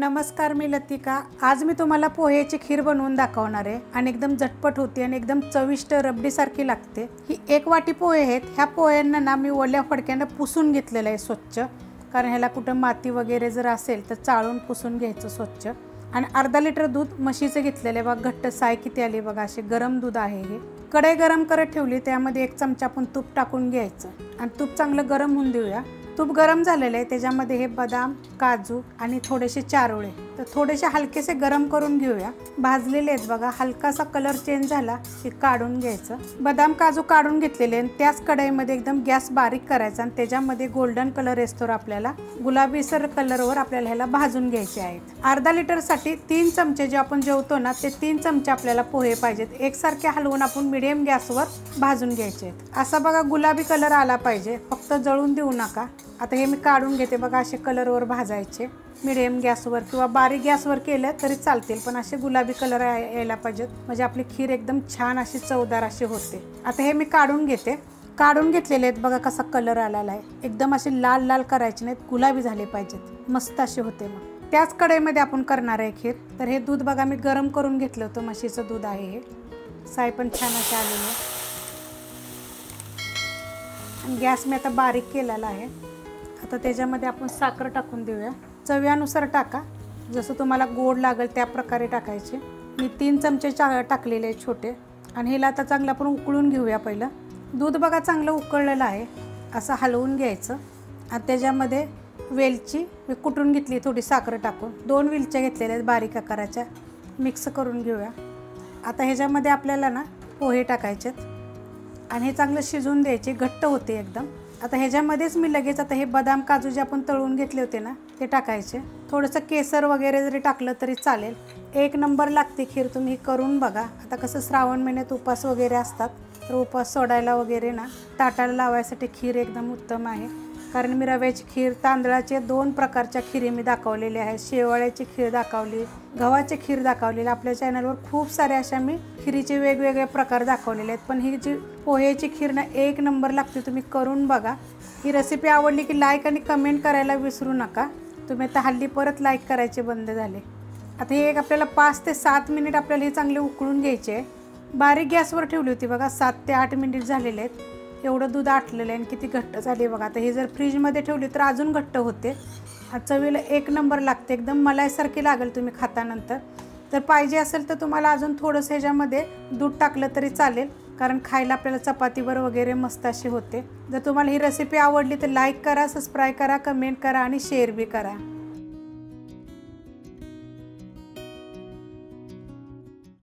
नमस्कार, मी लतिका। आज मी तुम्हाला पोह्याची खीर बनवून दाखवणार आहे आणि एकदम झटपट होते आणि एकदम चविष्ट रबडी सारखी लागते। ही 1 वाटी पोहे आहेत। ह्या पोह्यांना ना मी ओल्या फडक्याने पुसून घेतलेलं आहे स्वच्छ, कारण ह्याला कुठं माती वगैरे जर असेल तर चाळून पुसून घ्यायचं स्वच्छ। आणि अर्धा लिटर दूध म्हशीचं घेतलेलं आहे बघा, घट्ट साय किती आली बघा, असे गरम दूध आहे हे। कढई गरम करत ठेवली, त्यामध्ये 1 चमचा आपण तूप टाकून घ्यायचं आणि तूप चांगलं गरम होऊन देऊया। तूप गरम झालेलं आहे, त्याच्यामध्ये हे बदाम, काजू आणि थोडेसे चारोळे तर थोडेसे हलकेसे गरम करून घेऊया। भाजलेले आहेत बघा, हलकासा कलर चेंज झाला की काढून घ्यायचं। बदाम काजू काढून घेतलेले आणि त्याच कढईमध्ये एकदम गॅस बारीक करायचा आणि त्याच्यामध्ये गोल्डन कलर येतो आपल्याला, गुलाबीसर कलरवर आपल्याला ह्याला भाजून घ्यायचे आहेत। अर्धा लिटरसाठी 3 चमचे जे आपण जेवतो ना, ते 3 चमचे आपल्याला पोहे पाहिजेत। एकसारखे हलवून आपण मीडियम गॅसवर भाजून घ्यायचे आहेत। असा बघा गुलाबी कलर आला पाहिजे, फक्त जळून देऊ नका। आता हे मी काढून घेते बघा, असे कलरवर भाजायचे मीडियम गॅसवर किंवा बारीक गॅसवर केलं तरी चालतील, पण असे गुलाबी कलर यायला पाहिजेत, म्हणजे आपली खीर एकदम छान अशी चवदार अशी होते। आता हे मी काढून घेते। काढून घेतलेले आहेत बघा, कसा कलर आलेला आहे। एकदम असे लाल लाल करायचे नाहीत, गुलाबी झाले पाहिजेत, मस्त असे होते। मग त्याच कढईमध्ये आपण करणार आहे खीर। तर हे दूध बघा मी गरम करून घेतलं होतं, म्हशीचं दूध आहे हे। साय पण छान असे आलेले आणि गॅस मी आता बारीक केलेला आहे। आता त्याच्यामध्ये आपण साखर टाकून देऊया, चवीनुसार टाका, जसं तुम्हाला गोड लागेल त्या प्रकारे टाकायचे। मी 3 चमचे टाकलेले आहेत छोटे आणि ह्याला आता चांगलं आपण उकळून घेऊया। पहिलं दूध बघा चांगलं उकळलेलं आहे, असं हलवून घ्यायचं आणि त्याच्यामध्ये वेलची मी कुटून घेतली थोडी साखर टाकून, 2 वेलच्या घेतलेल्या आहेत बारीक आकाराच्या, मिक्स करून घेऊया। आता ह्याच्यामध्ये आपल्याला ना पोहे टाकायचेत आणि हे चांगलं शिजवून द्यायचे, घट्ट होते एकदम। आता ह्याच्यामध्येच मी लगेच आता हे बदाम काजू जे आपण तळून घेतले होते ना, ते टाकायचे। थोडंसं केसर वगैरे जरी टाकलं तरी चालेल, 1 नंबर लागते खीर, तुम्ही करून बघा। आता कसं श्रावण महिन्यात उपास वगैरे असतात, तर उपास सोडायला वगैरे ना ताटाला लावायसाठी खीर एकदम उत्तम आहे। कारण मी रव्याची खीर, तांदळाचे 2 प्रकारच्या खिरी मी दाखवलेल्या आहेत, शेवाळ्याची खीर दाखवली, गव्हाची खीर दाखवलेली। आपल्या चॅनलवर खूप सारे अशा मी खिरीचे वेगवेगळे प्रकार दाखवलेले आहेत, पण ही जी पोह्याची खीर ना 1 नंबर लागते, तुम्ही करून बघा। ही रेसिपी आवडली की लाईक आणि कमेंट करायला विसरू नका। तुम्ही आता हल्ली परत लाईक करायचे बंद झाले। आता हे आपल्याला 5 ते 7 मिनिट आपल्याला हे चांगले उकळून घ्यायचे आहे। बारीक गॅसवर ठेवली होती बघा, 7 ते 8 मिनिट झालेले आहेत। एवढं दूध आटलेलं आहे आणि किती घट्ट झाले बघा। आता हे जर फ्रीजमध्ये ठेवली तर अजून घट्ट होते। हा चवीला 1 नंबर लागते, एकदम मलाईसारखी लागेल तुम्ही खातानंतर। तर पाहिजे असेल तर तुम्हाला अजून थोडंसं ह्याच्यामध्ये दूध टाकलं तरी चालेल, कारण खायला आपल्याला चपातीवर वगैरे मस्त अशी होते। जर तुम्हाला ही रेसिपी आवडली तर लाईक करा, सबस्क्राईब करा, कमेंट करा आणि शेअर बी करा।